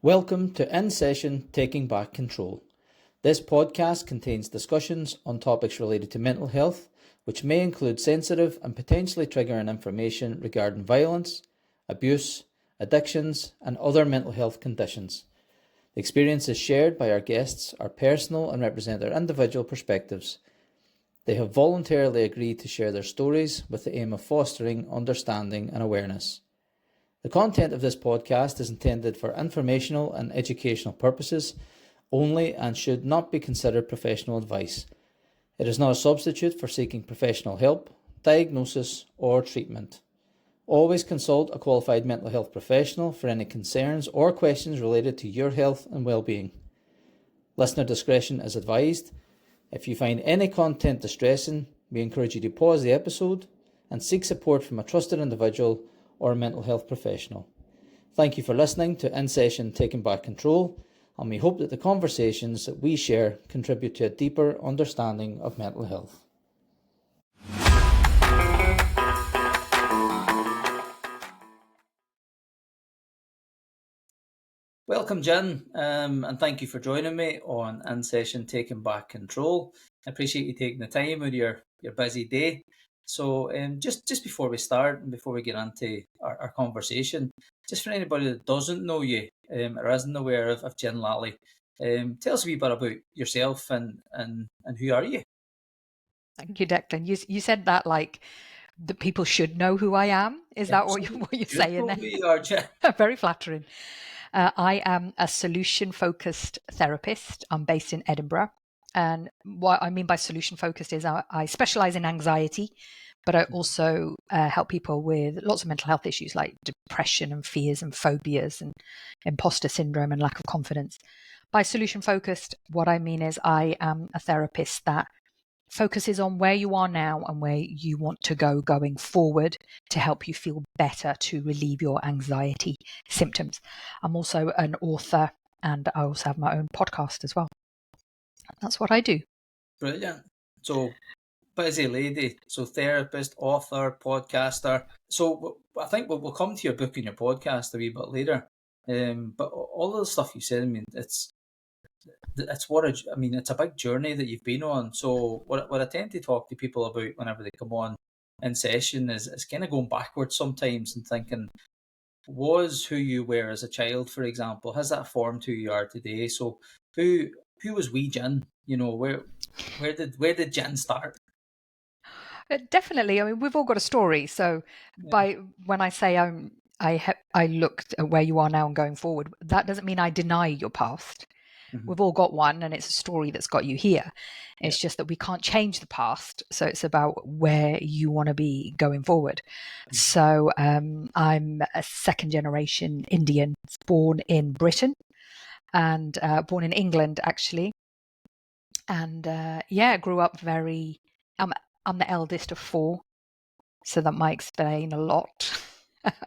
Welcome to In Session Taking Back Control. This podcast contains discussions on topics related to mental health, which may include sensitive and potentially triggering information regarding violence, abuse, addictions, and other mental health conditions. The experiences shared by our guests are personal and represent their individual perspectives. They have voluntarily agreed to share their stories with the aim of fostering understanding and awareness. The content of this podcast is intended for informational and educational purposes only and should not be considered professional advice. It is not a substitute for seeking professional help, diagnosis, or treatment. Always consult a qualified mental health professional for any concerns or questions related to your health and well-being. Listener discretion is advised. If you find any content distressing, we encourage you to pause the episode and seek support from a trusted individual or a mental health professional. Thank you for listening to In Session Taking Back Control, and we hope that the conversations that we share contribute to a deeper understanding of mental health. Welcome, Jen, and thank you for joining me on In Session Taking Back Control. I appreciate you taking the time with your busy day. So just before we start and before we get into our conversation, just for anybody that doesn't know you or isn't aware of Jen Lalli, tell us a wee bit about yourself and who are you? Thank you, Declan. You said that like the people should know who I am. Is that what you're saying there? We are, Jen. Very flattering. I am a solution-focused therapist. I'm based in Edinburgh. And what I mean by solution-focused is I specialize in anxiety, but I also help people with lots of mental health issues like depression and fears and phobias and imposter syndrome and lack of confidence. By solution-focused, what I mean is I am a therapist that focuses on where you are now and where you want to go going forward to help you feel better, to relieve your anxiety symptoms. I'm also an author and I also have my own podcast as well. That's what I do. Brilliant. So busy lady, so therapist, author, podcaster. So I think we'll come to your book and your podcast a wee bit later. But all of the stuff you said, I mean, it's a big journey that you've been on. So what I tend to talk to people about whenever they come on In Session is kind of going backwards sometimes and thinking, was who you were as a child, for example, has that formed who you are today? So who was wee Jen? You know, where did Jen start? Definitely. I mean, we've all got a story. So when I say I looked at where you are now and going forward, that doesn't mean I deny your past. Mm-hmm. We've all got one, and it's a story that's got you here. It's just that we can't change the past. So it's about where you want to be going forward. Mm-hmm. So I'm a second generation Indian, born in Britain and born in England, actually. And grew up I'm the eldest of four. So that might explain a lot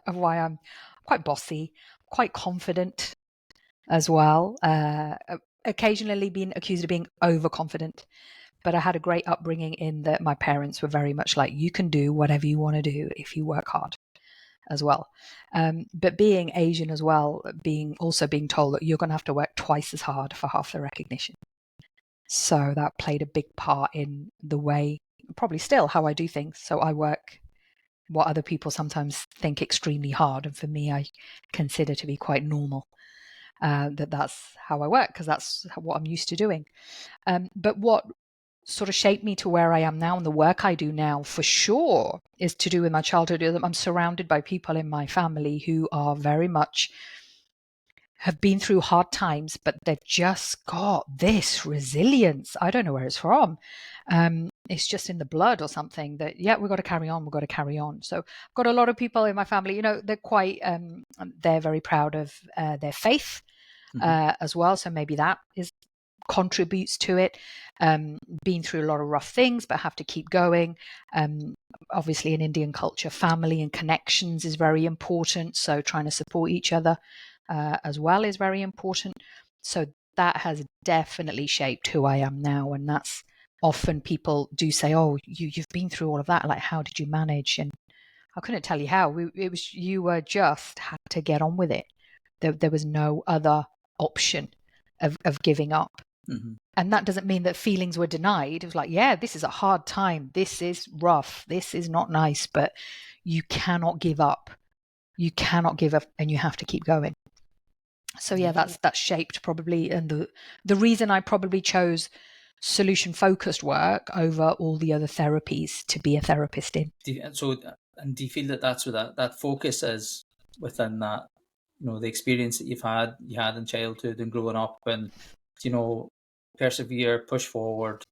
of why I'm quite bossy, quite confident as well. Occasionally being accused of being overconfident, but I had a great upbringing in that my parents were very much like, you can do whatever you want to do if you work hard as well. But being Asian as well, being told that you're going to have to work twice as hard for half the recognition. So that played a big part in the way, probably still, how I do things. So I work what other people sometimes think extremely hard, and for me, I consider to be quite normal. That's how I work because that's what I'm used to doing. But what sort of shaped me to where I am now and the work I do now, for sure, is to do with my childhood. I'm surrounded by people in my family who are very much have been through hard times, but they've just got this resilience. I don't know where it's from. It's just in the blood or something that, we've got to carry on. We've got to carry on. So I've got a lot of people in my family, they're quite, they're very proud of their faith as well. So maybe that contributes to it. Been through a lot of rough things, but have to keep going. Obviously in Indian culture, family and connections is very important. So trying to support each other as well is very important. So that has definitely shaped who I am now. And that's often people do say, oh, you've been through all of that. Like, how did you manage? And I couldn't tell you how. You were just had to get on with it. There was no other option of giving up. Mm-hmm. And that doesn't mean that feelings were denied. It was like, yeah, this is a hard time. This is rough. This is not nice, but you cannot give up. You cannot give up, and you have to keep going. So yeah, that's shaped probably, and the reason I probably chose solution focused work over all the other therapies to be a therapist in. Do you feel that that's where that focus is within that, the experience that you had in childhood and growing up, and persevere, push forward,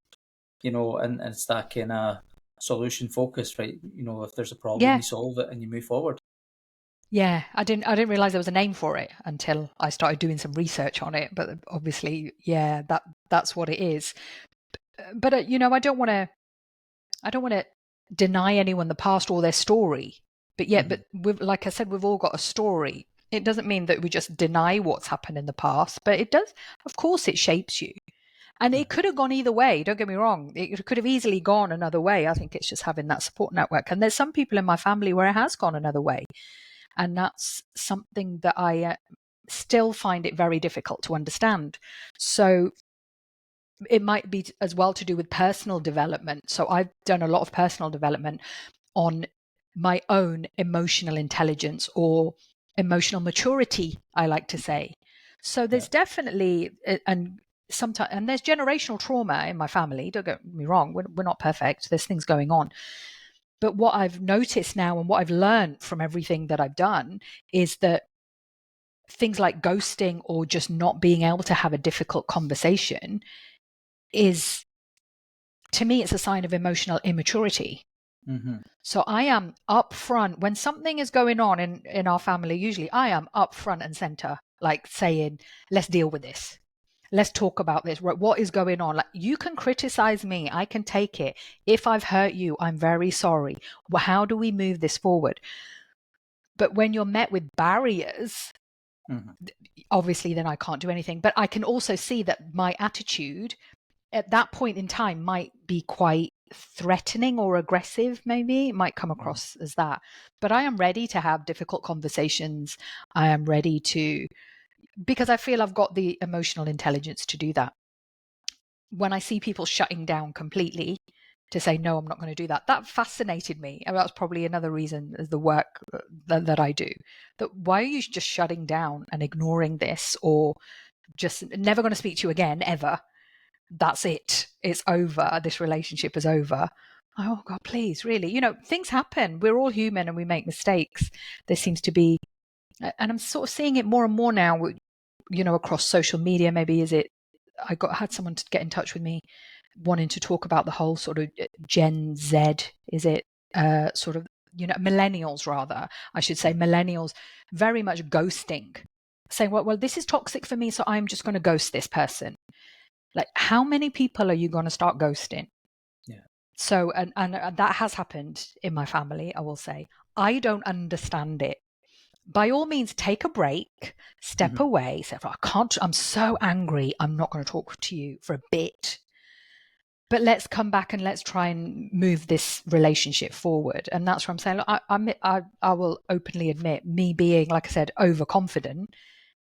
and it's that kind of solution focused, right? If there's a problem, you solve it and you move forward. Yeah, I didn't realize there was a name for it until I started doing some research on it. But obviously, yeah, that's what it is. But I don't want to deny anyone the past or their story. But yeah, but like I said, we've all got a story. It doesn't mean that we just deny what's happened in the past, but it does. Of course, it shapes you. And it could have gone either way. Don't get me wrong. It could have easily gone another way. I think it's just having that support network. And there's some people in my family where it has gone another way. And that's something that I still find it very difficult to understand. So it might be as well to do with personal development. So I've done a lot of personal development on my own emotional intelligence or emotional maturity, I like to say. So there's definitely, and there's generational trauma in my family. Don't get me wrong, we're not perfect. There's things going on. But what I've noticed now and what I've learned from everything that I've done is that things like ghosting or just not being able to have a difficult conversation is, to me, it's a sign of emotional immaturity. Mm-hmm. So I am upfront when something is going on in our family. Usually I am upfront and center, like saying, let's deal with this. Let's talk about this. What is going on? Like, you can criticize me. I can take it. If I've hurt you, I'm very sorry. Well, how do we move this forward? But when you're met with barriers, obviously then I can't do anything. But I can also see that my attitude at that point in time might be quite threatening or aggressive. Maybe it might come across as that. But I am ready to have difficult conversations. I am ready to, because I feel I've got the emotional intelligence to do that. When I see people shutting down completely to say, no, I'm not going to do that, that fascinated me. And that's probably another reason is the work that I do. That why are you just shutting down and ignoring this, or just never going to speak to you again, ever? That's it. It's over. This relationship is over. Oh, God, please, really. Things happen. We're all human and we make mistakes. There seems to be, and I'm sort of seeing it more and more now, across social media. Maybe I had someone to get in touch with me wanting to talk about the whole sort of Gen Z, is it sort of, millennials rather, I should say, millennials very much ghosting, saying, well, this is toxic for me, so I'm just going to ghost this person. Like, how many people are you going to start ghosting? Yeah. So, and that has happened in my family, I will say. I don't understand it. By all means, take a break, step away, say, I'm so angry, I'm not going to talk to you for a bit. But let's come back and let's try and move this relationship forward. And that's what I'm saying. Look, I will openly admit, me being, like I said, overconfident,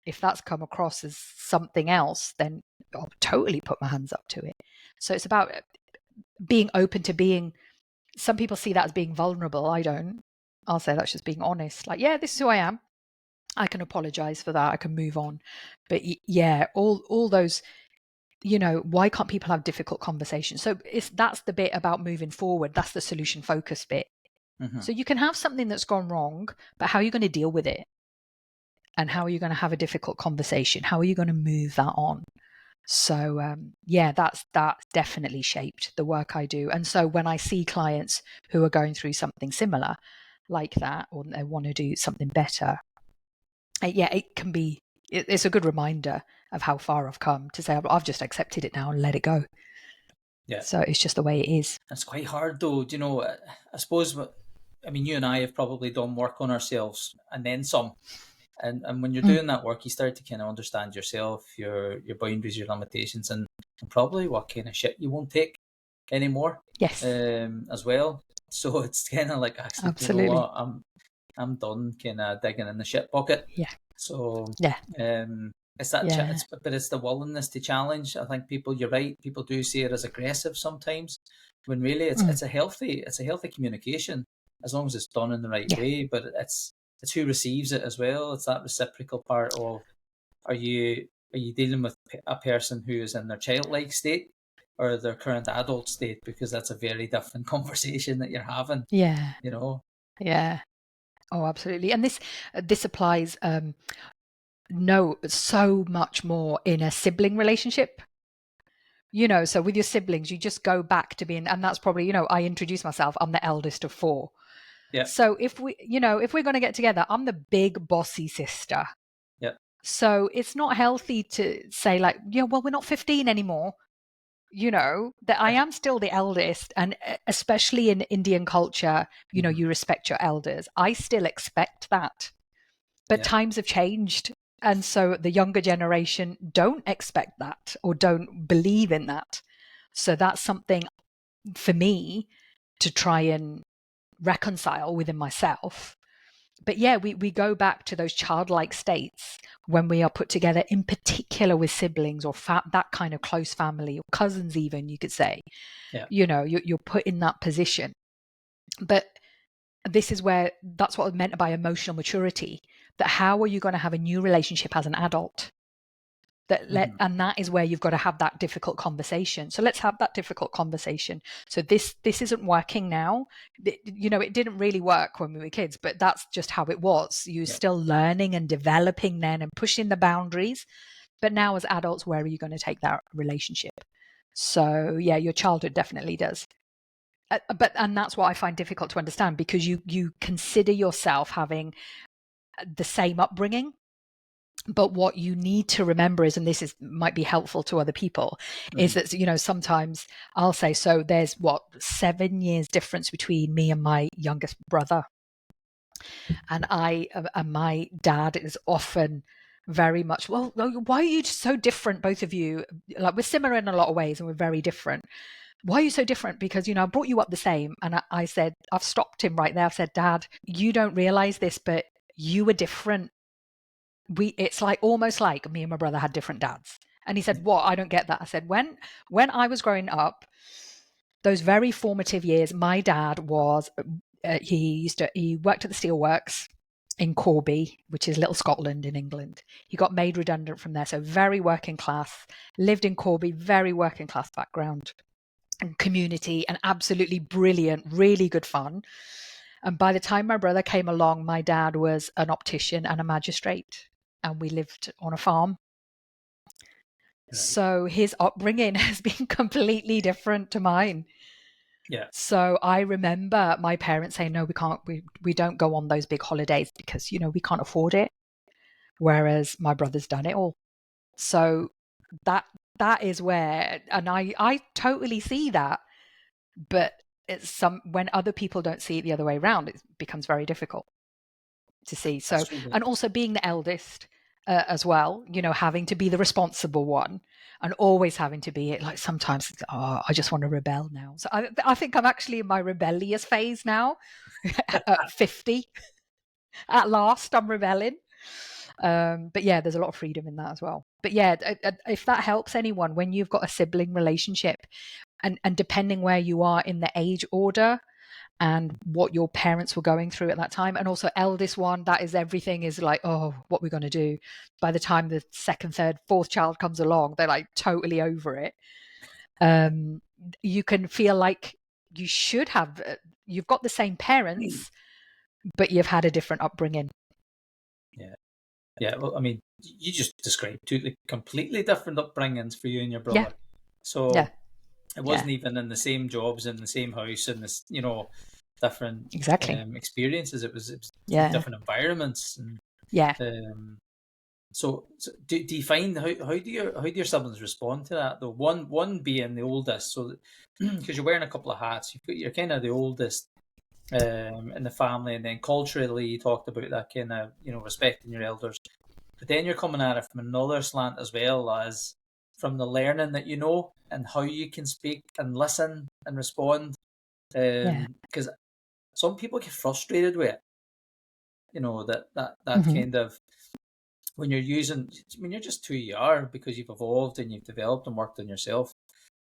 if that's come across as something else, then I'll totally put my hands up to it. So it's about being open to being, some people see that as being vulnerable. I don't. I'll say that's just being honest. Like, yeah, this is who I am. I can apologize for that. I can move on. But yeah, all those, why can't people have difficult conversations? So that's the bit about moving forward. That's the solution focused bit. So you can have something that's gone wrong, but how are you going to deal with it? And how are you going to have a difficult conversation? How are you going to move that on? So yeah, that's definitely shaped the work I do. And so when I see clients who are going through something similar like that, or they want to do something better, yeah, it's a good reminder of how far I've come to say, I've just accepted it now and let it go. Yeah. So it's just the way it is. It's quite hard though. I suppose, you and I have probably done work on ourselves and then some. And when you're doing that work, you start to kind of understand yourself, your boundaries, your limitations, and probably what kind of shit you won't take anymore. Yes. As well. So it's kind of like, actually, absolutely. You know what? I'm done kind of digging in the shit bucket. Yeah. So Yeah. it's that Yeah. but it's the willingness to challenge. I think you're right, people do see it as aggressive sometimes, when really it's a healthy communication, as long as it's done in the right Yeah. way. But it's who receives it as well. It's that reciprocal part of, are you dealing with a person who is in their childlike state or their current adult state, because that's a very different conversation that you're having, Yeah. you know. Yeah. Oh, absolutely. And this applies so much more in a sibling relationship. So with your siblings, you just go back to being, and that's probably, I introduce myself, I'm the eldest of four. Yeah. So if we're going to get together, I'm the big bossy sister. Yeah. So it's not healthy to say like, well, we're not 15 anymore. That I am still the eldest, and especially in Indian culture, you respect your elders. I still expect that. But times have changed. And so the younger generation don't expect that or don't believe in that. So that's something for me to try and reconcile within myself. But yeah, we go back to those childlike states when we are put together, in particular with siblings or that kind of close family or cousins, even, you could say. Yeah. You're put in that position. But this is where, that's what I meant by emotional maturity, that how are you going to have a new relationship as an adult? And that is where you've got to have that difficult conversation. So let's have that difficult conversation. So this isn't working now. It didn't really work when we were kids, but that's just how it was. You're still learning and developing then and pushing the boundaries. But now as adults, where are you going to take that relationship? So yeah, your childhood definitely does. And that's what I find difficult to understand, because you consider yourself having the same upbringing. But what you need to remember is, and this might be helpful to other people, is that, sometimes I'll say, so there's 7 years difference between me and my youngest brother. And my dad is often very much, well, why are you so different, both of you? Like, we're similar in a lot of ways and we're very different. Why are you so different? Because, I brought you up the same. And I said, I've stopped him right there. I've said, Dad, you don't realize this, but you were different. It's like almost like me and my brother had different dads. And he said, what? I don't get that. I said, when I was growing up, those very formative years, my dad was, he worked at the steelworks in Corby, which is Little Scotland in England. He got made redundant from there. So very working class, lived in Corby, very working class background and community, and absolutely brilliant, really good fun. And by the time my brother came along, my dad was an optician and a magistrate, and we lived on a farm. Right. So his upbringing has been completely different to mine. Yeah. So I remember my parents saying, no, we don't go on those big holidays because, we can't afford it. Whereas my brother's done it all. So that is where, and I totally see that, but when other people don't see it the other way around, it becomes very difficult to see. So, and also being the eldest as well, having to be the responsible one and always having to be it. Like sometimes, I just want to rebel now. So I think I'm actually in my rebellious phase now. At 50, at last, I'm rebelling. But yeah, there's a lot of freedom in that as well. But yeah, if that helps anyone, when you've got a sibling relationship, and depending where you are in the age order and what your parents were going through at that time, and also eldest one, that is, everything is like, oh, what we're going to do. By the time the second, third, fourth child comes along, they're like totally over it. You can feel like you should have, you've got the same parents, but you've had a different upbringing. Yeah, well, I mean, you just described two completely different upbringings for you and your brother. Yeah. So yeah. it wasn't even in the same jobs, in the same house, in this, different experiences. It was different environments. And, so do you find, how do your siblings respond to that though? One being the oldest, so because you're wearing a couple of hats, you're kind of the oldest in the family, and then culturally you talked about that kind of, respecting your elders, but then you're coming at it from another slant as well, as from the learning that and how you can speak and listen and respond, because some people get frustrated with it, that kind of, when you're just who you are because you've evolved and you've developed and worked on yourself,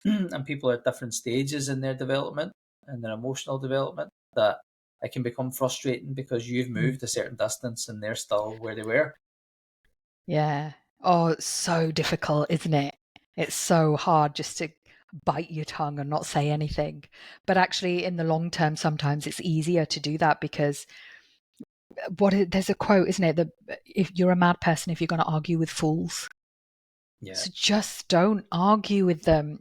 and people are at different stages in their development and their emotional development, that it can become frustrating because you've moved a certain distance and they're still where they were. Yeah. Oh, it's so difficult, isn't it? It's so hard just to bite your tongue and not say anything. But actually, in the long term, sometimes it's easier to do that because there's a quote, isn't it? That if you're a mad person, if you're going to argue with fools, so just don't argue with them.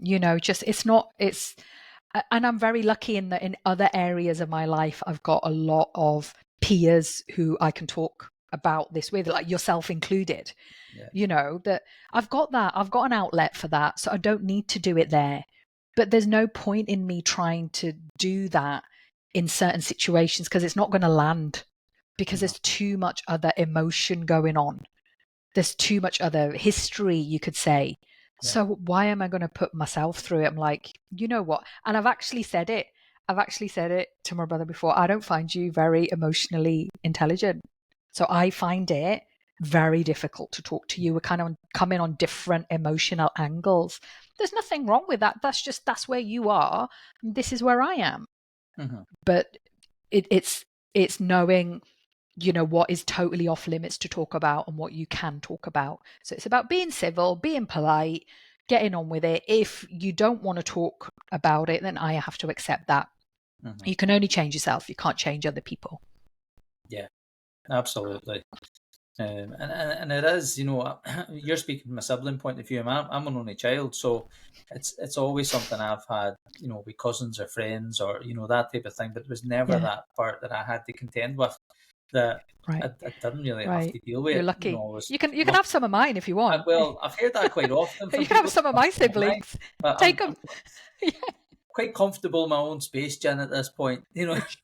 And I'm very lucky in that in other areas of my life, I've got a lot of peers who I can talk about this with, like yourself included. That I've got an outlet for that, so I don't need to do it there. But there's no point in me trying to do that in certain situations because it's not going to land, because there's too much other emotion going on. There's too much other history, you could say. So why am I going to put myself through it? I'm like, you know what? And I've actually said it to my brother before. I don't find you very emotionally intelligent. So I find it very difficult to talk to you. We're kind of coming on different emotional angles. There's nothing wrong with that. That's where you are. And this is where I am. But it's knowing, what is totally off limits to talk about and what you can talk about. So it's about being civil, being polite, getting on with it. If you don't want to talk about it, then I have to accept that. You can only change yourself. You can't change other people. Yeah, absolutely. And it is, you're speaking from a sibling point of view. I'm an only child, so it's always something I've had, with cousins or friends or, that type of thing. But it was never that part that I had to contend with, that I didn't really have to deal with. You're lucky. You can have some of mine if you want. Well, I've heard that quite often. You can have some of my siblings. Take them. Quite comfortable in my own space, Jen, at this point.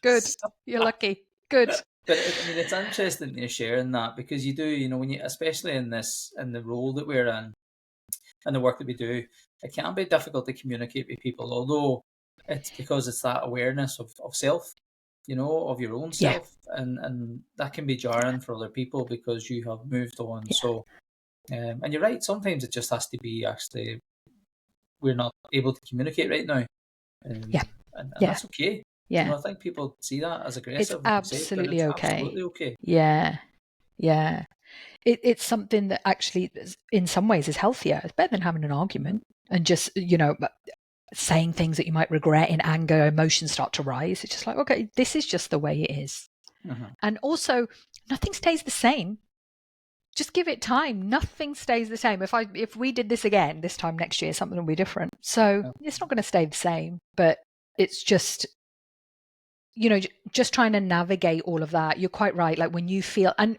Good. You're lucky. Good. But it's interesting you're sharing that, because you do, when you, especially in the role that we're in and the work that we do, it can be difficult to communicate with people, although it's because it's that awareness of self, of your own self, and that can be jarring for other people because you have moved on. So, and you're right, sometimes it just has to be, actually, we're not able to communicate right now. And that's okay. Yeah. I think people see that as aggressive. It's absolutely okay. Absolutely okay. Yeah. Yeah. It's something that actually, in some ways, is healthier. It's better than having an argument and just, saying things that you might regret in anger. Emotions start to rise. It's just like, okay, this is just the way it is. And also, nothing stays the same. Just give it time. Nothing stays the same. If we did this again this time next year, something will be different. So it's not going to stay the same, but it's just, just trying to navigate all of that. You're quite right. Like when you feel, and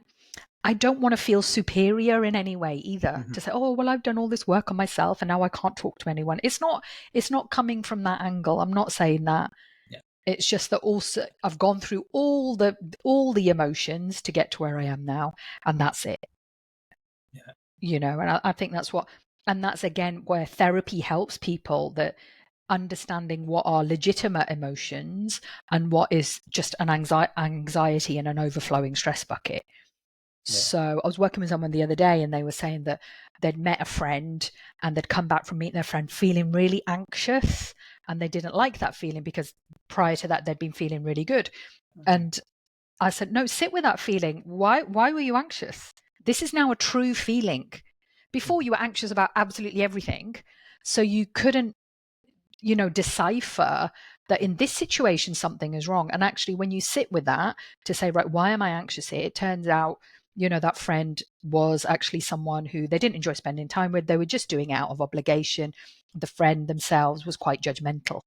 I don't want to feel superior in any way either, to say, oh, well, I've done all this work on myself and now I can't talk to anyone. It's not coming from that angle. I'm not saying that. It's just that also I've gone through all the emotions to get to where I am now, and that's it. And I think that's again where therapy helps people, that understanding what are legitimate emotions and what is just an anxiety and an overflowing stress bucket. So I was working with someone the other day and they were saying that they'd met a friend and they'd come back from meeting their friend feeling really anxious, and they didn't like that feeling because prior to that they'd been feeling really good. And I said, no, sit with that feeling. Why were you anxious? This is now a true feeling. Before you were anxious about absolutely everything, so you couldn't, decipher that in this situation something is wrong. And actually, when you sit with that to say, right, why am I anxious here? It turns out, that friend was actually someone who they didn't enjoy spending time with. They were just doing it out of obligation. The friend themselves was quite judgmental.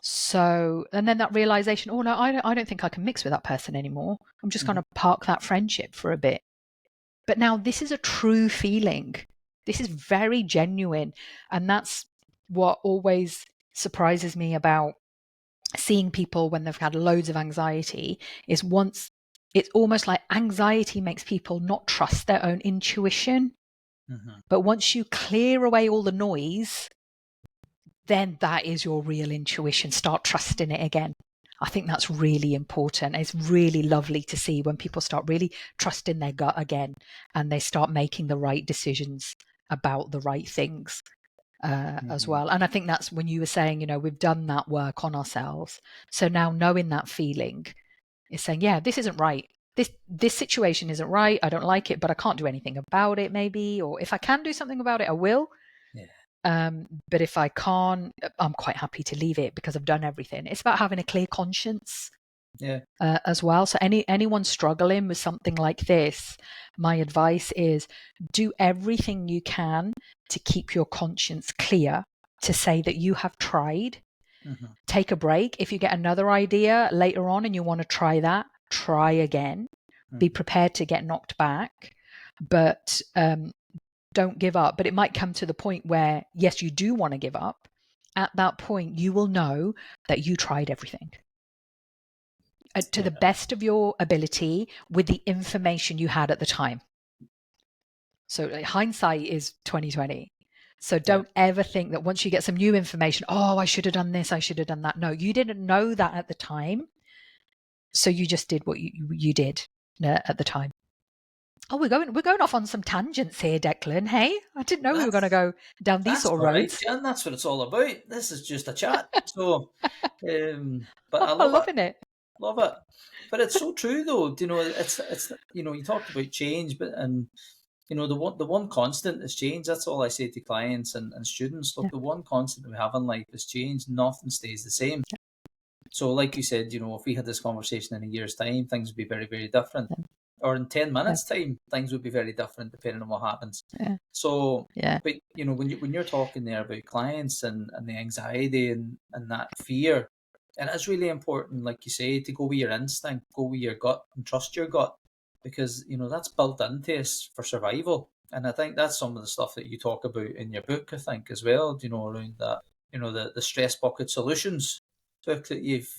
So, and then that realization, oh no, I don't think I can mix with that person anymore. I'm just going to park that friendship for a bit. But now this is a true feeling. This is very genuine. And that's what always surprises me about seeing people when they've had loads of anxiety, is once it's almost like anxiety makes people not trust their own intuition. But once you clear away all the noise, then that is your real intuition. Start trusting it again. I think that's really important. It's really lovely to see when people start really trusting their gut again, and they start making the right decisions about the right things as well. And I think that's when you were saying, we've done that work on ourselves. So now knowing that feeling is saying, yeah, this isn't right. This situation isn't right. I don't like it, but I can't do anything about it, maybe. Or if I can do something about it, I will. Yeah. But if I can't, I'm quite happy to leave it because I've done everything. It's about having a clear conscience. Yeah. As well. So anyone struggling with something like this, my advice is do everything you can to keep your conscience clear, to say that you have tried. Take a break. If you get another idea later on and you want to try that, try again. Be prepared to get knocked back, but don't give up. But it might come to the point where, yes, you do want to give up. At that point, you will know that you tried everything to the best of your ability with the information you had at the time. So hindsight is 2020. So don't ever think that once you get some new information, oh, I should have done this, I should have done that. No, you didn't know that at the time. So you just did what you did at the time. Oh, we're going off on some tangents here, Declan. Hey, I didn't know we were going to go down these sort of roads. Right, Jen, that's what it's all about. This is just a chat. So, but I I'm love loving it. Love it. But it's so true, though. It's you talked about change, but the one constant is change. That's all I say to clients and students. Look, the one constant we have in life is change. Nothing stays the same. So, like you said, if we had this conversation in a year's time, things would be very, very different. Or in 10 minutes' time, things would be very different depending on what happens. So, but when you're talking there about clients and the anxiety and that fear, and it's really important, like you say, to go with your instinct, go with your gut, and trust your gut, because that's built into us for survival. And I think that's some of the stuff that you talk about in your book, I think, as well. Around that, the stress bucket solutions book that you've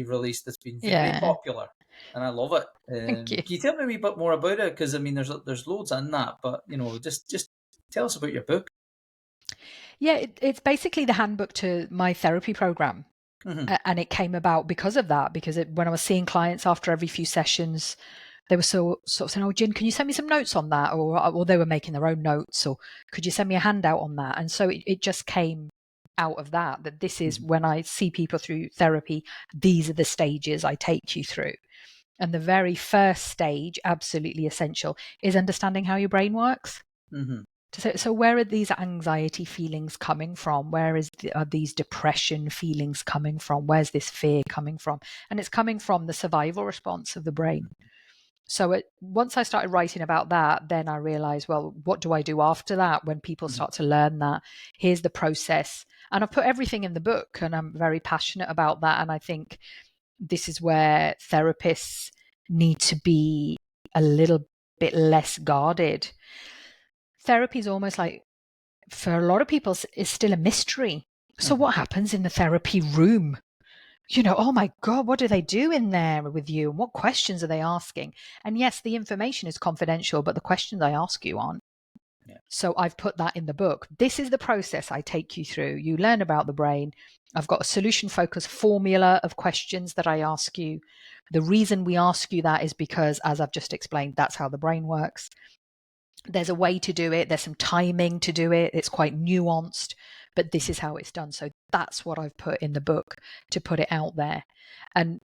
released that's been very popular, and I love it. Thank you. Can you tell me a wee bit more about it? Because there's loads in that, but just tell us about your book. Yeah, it's basically the handbook to my therapy program. And it came about because of that, because when I was seeing clients after every few sessions, they were sort of saying, oh, Jen, can you send me some notes on that? Or they were making their own notes, or could you send me a handout on that? And so it just came out of that this is when I see people through therapy, these are the stages I take you through. And the very first stage, absolutely essential, is understanding how your brain works. So where are these anxiety feelings coming from? Where are these depression feelings coming from? Where's this fear coming from? And it's coming from the survival response of the brain. So once I started writing about that, then I realized, well, what do I do after that when people start to learn that? Here's the process. And I've put everything in the book, and I'm very passionate about that. And I think this is where therapists need to be a little bit less guarded. Therapy is almost like, for a lot of people, is still a mystery. So what happens in the therapy room? Oh my God, what do they do in there with you? And what questions are they asking? And yes, the information is confidential, but the questions I ask you aren't. So I've put that in the book. This is the process I take you through. You learn about the brain. I've got a solution-focused formula of questions that I ask you. The reason we ask you that is because, as I've just explained, that's how the brain works. There's a way to do it. There's some timing to do it. It's quite nuanced, but this is how it's done. So that's what I've put in the book to put it out there. And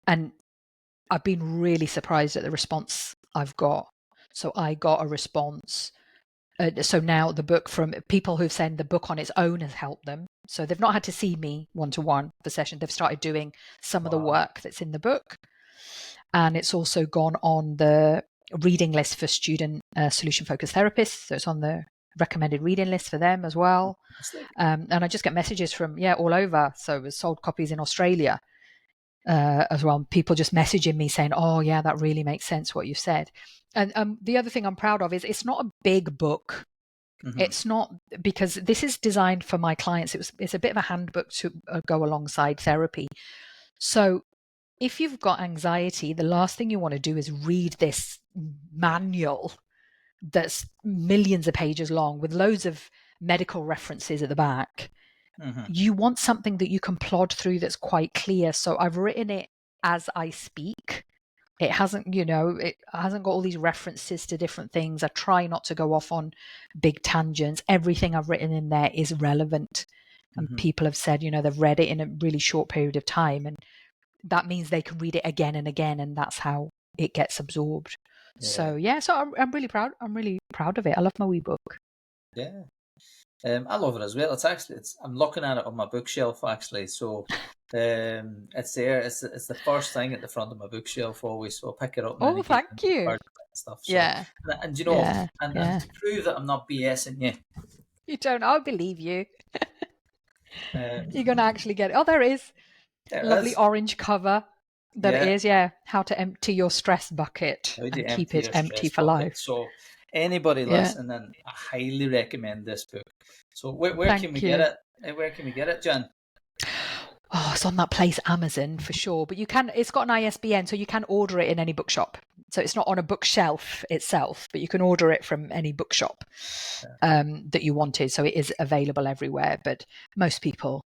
I've been really surprised at the response I've got. So I got a response. So now the book, from people who've said the book on its own has helped them. So they've not had to see me one-to-one for session. They've started doing some of the work that's in the book. And it's also gone on the reading list for student solution-focused therapists. So it's on the recommended reading list for them as well. And I just get messages from, all over. So we've sold copies in Australia as well. People just messaging me saying, oh, yeah, that really makes sense what you said. And the other thing I'm proud of is it's not a big book. It's not, because this is designed for my clients. It's a bit of a handbook to go alongside therapy. So if you've got anxiety, the last thing you want to do is read this manual that's millions of pages long with loads of medical references at the back. You want something that you can plod through that's quite clear. So I've written it as I speak. It hasn't, it hasn't got all these references to different things. I try not to go off on big tangents. Everything I've written in there is relevant. And people have said, they've read it in a really short period of time. And that means they can read it again and again. And that's how it gets absorbed. Yeah. So I'm really proud. I'm really proud of it. I love my wee book. Yeah. I love it as well. I'm looking at it on my bookshelf actually. So it's there. It's the first thing at the front of my bookshelf always. So I'll pick it up and Oh, thank you. and stuff. So, Yeah. and Yeah. to prove that I'm not BSing you. You don't. I'll believe you. You're going to actually get it. Oh, there it is. Lovely orange cover. That it is, yeah. How to empty your stress bucket and keep it empty for life. So anybody listening, I highly recommend this book. So where can we get it? Where can we get it, Jen? Oh, it's on that place Amazon for sure. But it's got an ISBN, so you can order it in any bookshop. So it's not on a bookshelf itself, but you can order it from any bookshop that you wanted. So it is available everywhere. But most people,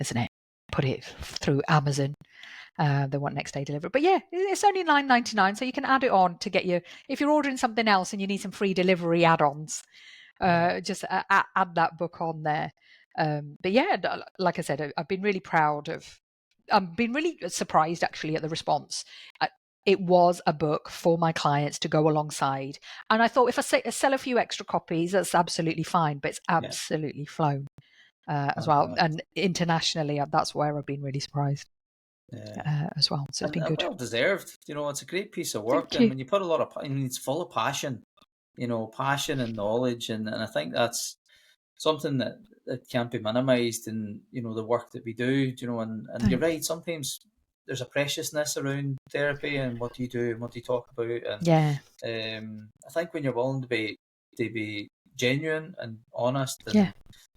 isn't it, put it through Amazon. They want next day delivery. But yeah, it's only $9.99, so you can add it on to get if you're ordering something else and you need some free delivery add-ons, just add that book on there. But yeah, like I said, I've been really surprised actually at the response. It was a book for my clients to go alongside. And I thought if I sell a few extra copies, that's absolutely fine, but it's absolutely flown as well. And internationally, that's where I've been really surprised. As well, so it's been good. Well deserved. It's a great piece of work, and when you put a lot of, it's full of passion. Passion and knowledge, and I think that's something that can't be minimised in the work that we do. And you're right. Sometimes there's a preciousness around therapy and what you do and what you talk about. And I think when you're willing to be genuine and honest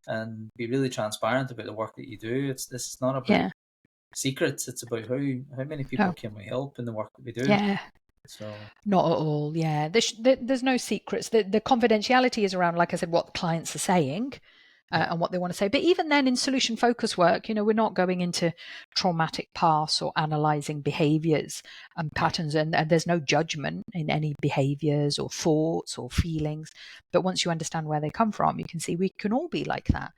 and be really transparent about the work that you do, this is not about secrets. It's about how many people can we help in the work that we do. So not at all. There's no secrets. The confidentiality is around, like I said, what the clients are saying and what they want to say. But even then, in solution focus work, we're not going into traumatic past or analyzing behaviors and patterns, and there's no judgment in any behaviors or thoughts or feelings. But once you understand where they come from, you can see we can all be like that.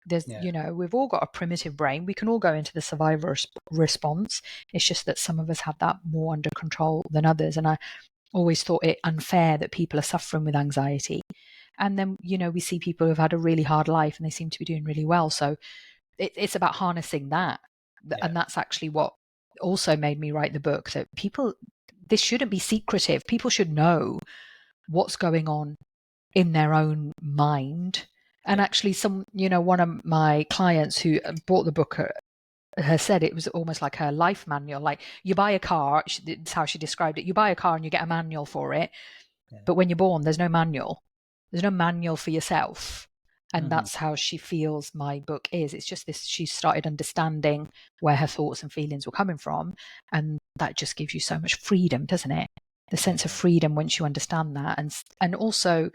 There's, we've all got a primitive brain. We can all go into the survivor response. It's just that some of us have that more under control than others. And I always thought it unfair that people are suffering with anxiety. And then, we see people who've had a really hard life and they seem to be doing really well. So it's about harnessing that. And that's actually what also made me write the book, that this shouldn't be secretive. People should know what's going on in their own mind. And actually one of my clients who bought the book has said it was almost like her life manual. Like, you buy a car, it's how she described it. You buy a car and you get a manual for it. But when you're born, there's no manual. There's no manual for yourself. And that's how she feels my book is. It's just this, she started understanding where her thoughts and feelings were coming from. And that just gives you so much freedom, doesn't it? The sense of freedom once you understand that. And also,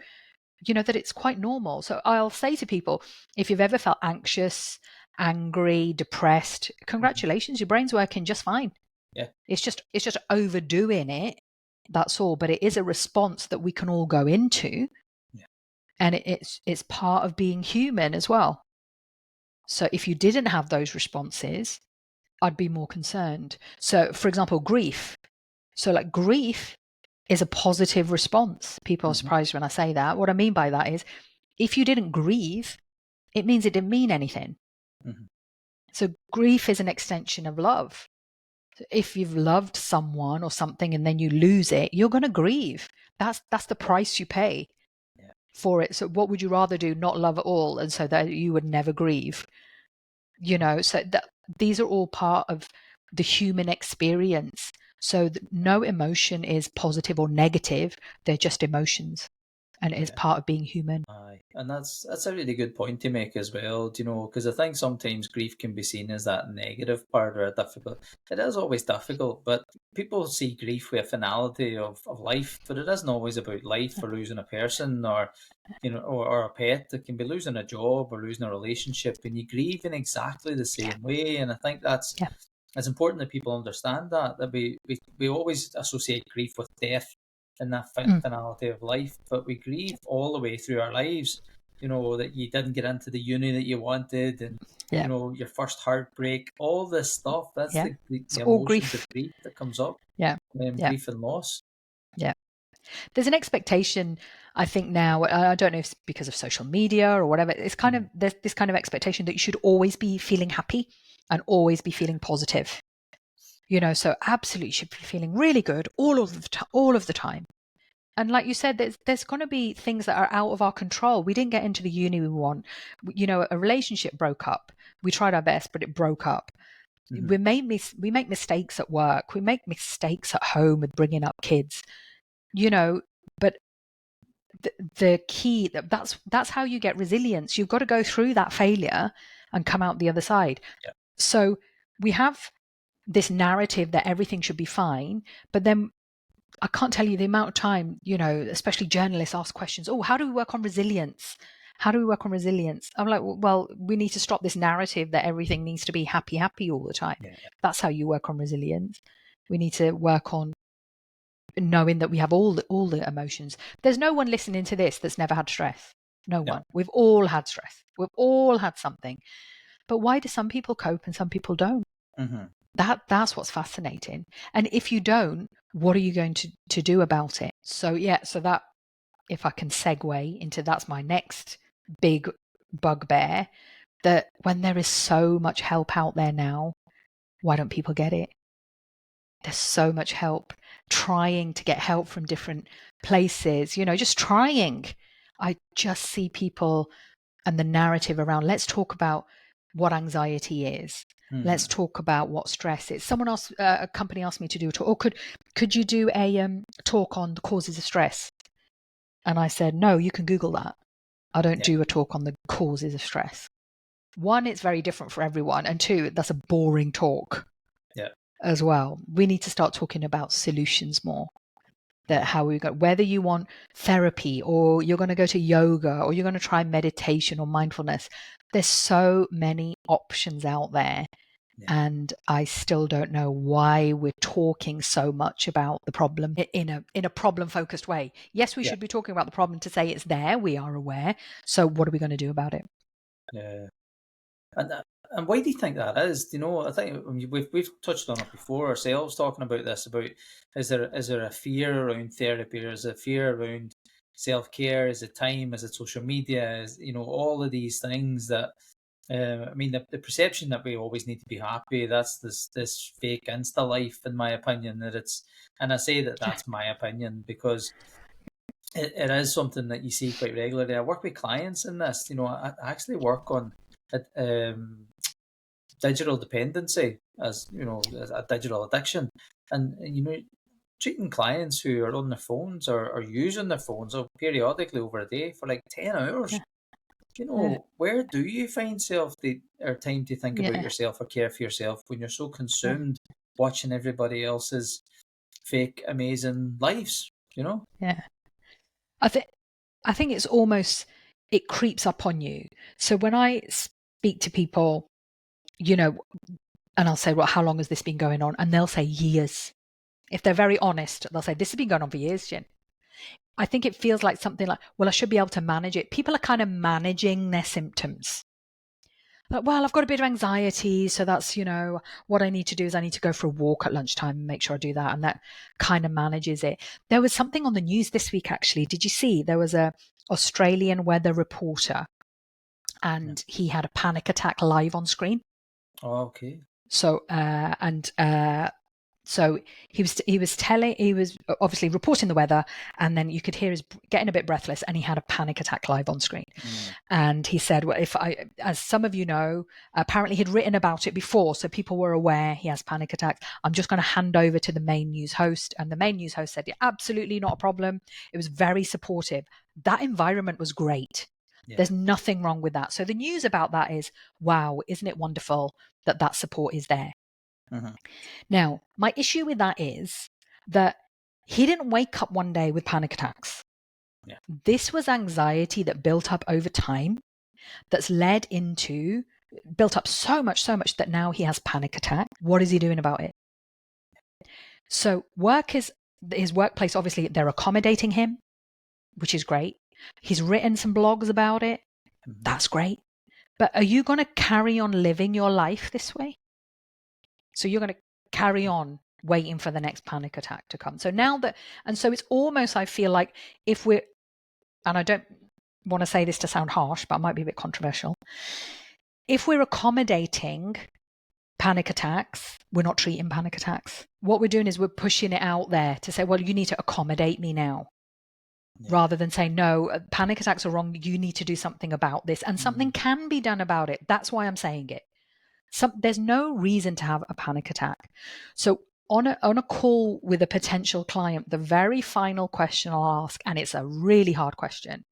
that it's quite normal. So I'll say to people, if you've ever felt anxious, angry, depressed, congratulations, your brain's working just fine. Yeah. It's just overdoing it. That's all. But it is a response that we can all go into. Yeah. And it's part of being human as well. So if you didn't have those responses, I'd be more concerned. So for example, grief. So like grief is a positive response. People are surprised when I say that. What I mean by that is, if you didn't grieve, it means it didn't mean anything. So grief is an extension of love. So if you've loved someone or something and then you lose it, you're going to grieve. That's the price you pay for it. So what would you rather do? Not love at all, and so that you would never grieve. So these are all part of the human experience. So no emotion is positive or negative. They're just emotions. And it is part of being human. And that's a really good point to make as well, do you know, because I think sometimes grief can be seen as that negative part or a difficult. It is always difficult, but people see grief with a finality of life, but it isn't always about life or losing a person or or a pet. It can be losing a job or losing a relationship, and you grieve in exactly the Yeah. same way. And I think that's Yeah. it's important that people understand that we always associate grief with death and that finality of life, but we grieve all the way through our lives. That you didn't get into the uni that you wanted, and Yeah. your first heartbreak, all this stuff. That's Yeah. the It's all emotions of grief. grief that comes up. Yeah. Yeah. Grief and loss. Yeah. There's an expectation, I think now, I don't know if it's because of social media or whatever, it's kind of, there's this kind of expectation that you should always be feeling happy and always be feeling positive. So absolutely should be feeling really good all of the time. And like you said, there's going to be things that are out of our control. We didn't get into the uni we want. A relationship broke up. We tried our best, but it broke up. We make mistakes at work. We make mistakes at home with bringing up kids. But the key, that's how you get resilience. You've got to go through that failure and come out the other side. Yeah. So we have this narrative that everything should be fine, but then I can't tell you the amount of time, especially journalists ask questions. Oh, how do we work on resilience? How do we work on resilience? I'm like, well, we need to stop this narrative that everything needs to be happy all the time. Yeah. That's how you work on resilience. We need to work on knowing that we have all the emotions. There's no one listening to this that's never had stress. No one. We've all had stress. We've all had something. But why do some people cope and some people don't? That's what's fascinating. And if you don't, what are you going to do about it? So that, if I can segue into, that's my next big bugbear, that when there is so much help out there now, why don't people get it? There's so much help, trying to get help from different places, just trying. I just see people and the narrative around, let's talk about what anxiety is. Let's talk about what stress is. Someone else, a company asked me to do a talk. Or could you do a talk on the causes of stress? And I said, no, you can Google that. I don't do a talk on the causes of stress. One, it's very different for everyone. And two, that's a boring talk as well. We need to start talking about solutions more. That how we go, whether you want therapy or you're going to go to yoga or you're going to try meditation or mindfulness, there's so many options out there. And I still don't know why we're talking so much about the problem in a problem focused way. Yes, we should be talking about the problem to say it's there. We are aware. So what are we going to do about it? Yeah. And why do you think that is? I think we've touched on it before ourselves, talking about this. About is there a fear around therapy, or is there a fear around self-care? Is it time? Is it social media? Is all of these things that the perception that we always need to be happy. That's this fake Insta life, in my opinion. And I say that's my opinion because it is something that you see quite regularly. I work with clients in this. I actually work on digital dependency, as a digital addiction, and treating clients who are on their phones or using their phones periodically over a day for like 10 hours. Where do you find time to think about yourself or care for yourself when you're so consumed watching everybody else's fake amazing lives? I think it's almost, it creeps up on you. So when I speak to people, and I'll say, well, how long has this been going on? And they'll say years. If they're very honest, they'll say, this has been going on for years, Jen. I think it feels like something like, well, I should be able to manage it. People are kind of managing their symptoms. Like, well, I've got a bit of anxiety, so that's, what I need to do is I need to go for a walk at lunchtime and make sure I do that. And that kind of manages it. There was something on the news this week, actually. Did you see? There was a Australian weather reporter and he had a panic attack live on screen. Oh, okay. So, so he was obviously reporting the weather, and then you could hear his getting a bit breathless, and he had a panic attack live on screen. And he said, well, as some of you know, apparently he'd written about it before, so people were aware he has panic attacks. I'm just going to hand over to the main news host. And the main news host said, yeah, absolutely not a problem. It was very supportive. That environment was great. Yeah. There's nothing wrong with that. So the news about that is, wow, isn't it wonderful that that support is there? Mm-hmm. Now, my issue with that is that he didn't wake up one day with panic attacks. Yeah. This was anxiety that built up over time, that's led into, built up so much that now he has panic attack. What is he doing about it? So his workplace, obviously, they're accommodating him, which is great. He's written some blogs about it. Mm-hmm. That's great. But are you going to carry on living your life this way? So you're going to carry on waiting for the next panic attack to come. So now that, and so it's almost, I feel like if we're, and I don't want to say this to sound harsh, but it might be a bit controversial. If we're accommodating panic attacks, we're not treating panic attacks. What we're doing is we're pushing it out there to say, well, you need to accommodate me now. Yeah. Rather than saying, no, panic attacks are wrong. You need to do something about this. And something can be done about it. That's why I'm saying it. There's no reason to have a panic attack. So on a call with a potential client, the very final question I'll ask, and it's a really hard question.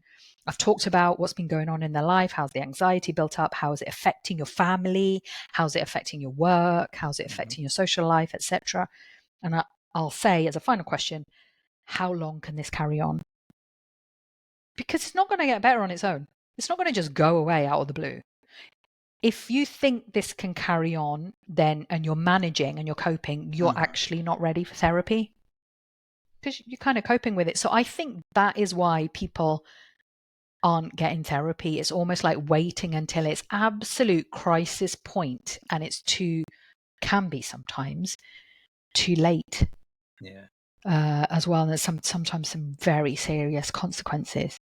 I've talked about what's been going on in their life. How's the anxiety built up? How is it affecting your family? How's it affecting your work? How's it affecting your social life, etc.? And I'll say as a final question, how long can this carry on? Because it's not going to get better on its own. It's not going to just go away out of the blue. If you think this can carry on, then, and you're managing and you're coping, you're actually not ready for therapy because you're kind of coping with it. So I think that is why people aren't getting therapy. It's almost like waiting until it's absolute crisis point, and it's can be sometimes too late. Yeah. As well, and there's sometimes some very serious consequences.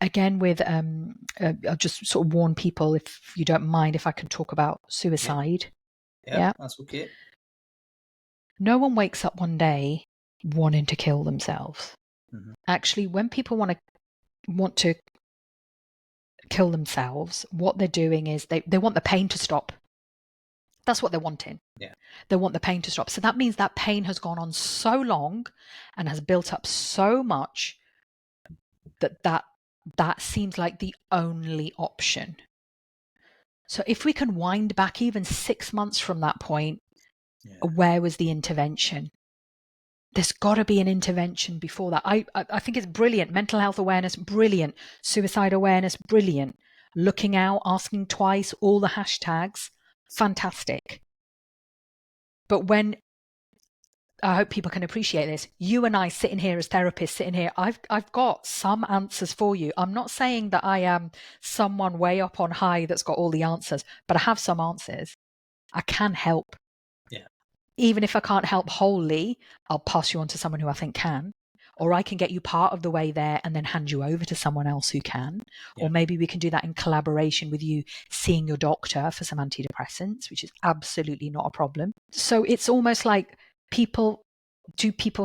Again, with I'll just sort of warn people, if you don't mind, if I can talk about suicide. Yeah, that's okay. No one wakes up one day wanting to kill themselves. Actually, when people want to kill themselves, what they're doing is they want the pain to stop. That's what they're wanting. Yeah. They want the pain to stop. So that means that pain has gone on so long and has built up so much that seems like the only option. So if we can wind back even 6 months from that point, where was the intervention? There's got to be an intervention before that. I think it's brilliant. Mental health awareness, brilliant. Suicide awareness, brilliant. Looking out, asking twice, all the hashtags, fantastic. But when, I hope people can appreciate this, you and I sitting here as therapists, sitting here, I've got some answers for you. I'm not saying that I am someone way up on high that's got all the answers, but I have some answers. I can help. Yeah. Even if I can't help wholly, I'll pass you on to someone who I think can, or I can get you part of the way there and then hand you over to someone else who can. Yeah. Or maybe we can do that in collaboration with you seeing your doctor for some antidepressants, which is absolutely not a problem. So it's almost like people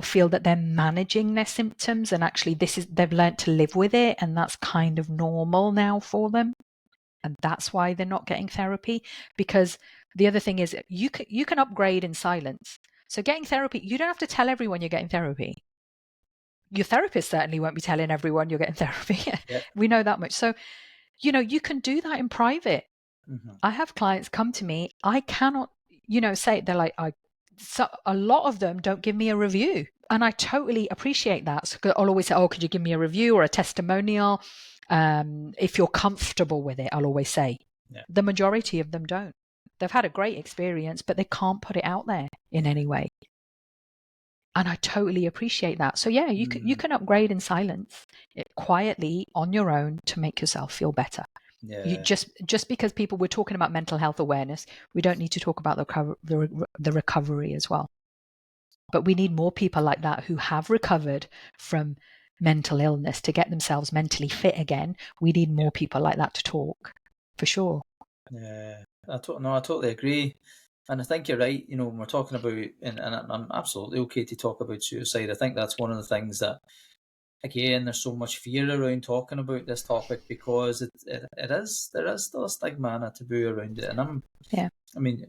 feel that they're managing their symptoms and actually they've learned to live with it and that's kind of normal now for them. And that's why they're not getting therapy. Because the other thing is you can upgrade in silence. So getting therapy, you don't have to tell everyone you're getting therapy. Your therapist certainly won't be telling everyone you're getting therapy. Yeah. We know that much. So, you can do that in private. I have clients come to me. I cannot, say, they're like, so a lot of them don't give me a review. And I totally appreciate that. So I'll always say, could you give me a review or a testimonial? If you're comfortable with it, I'll always say. Yeah. The majority of them don't. They've had a great experience, but they can't put it out there in any way. And I totally appreciate that. So yeah, you can upgrade in silence, quietly on your own to make yourself feel better. Yeah. You just because we're talking about mental health awareness, we don't need to talk about the recovery as well. But we need more people like that who have recovered from mental illness to get themselves mentally fit again. We need more people like that to talk, for sure. Yeah, I totally agree. And I think you're right, when we're talking about, and I'm absolutely okay to talk about suicide. I think that's one of the things that, again, there's so much fear around talking about this topic because there is still a stigma and a taboo around it. And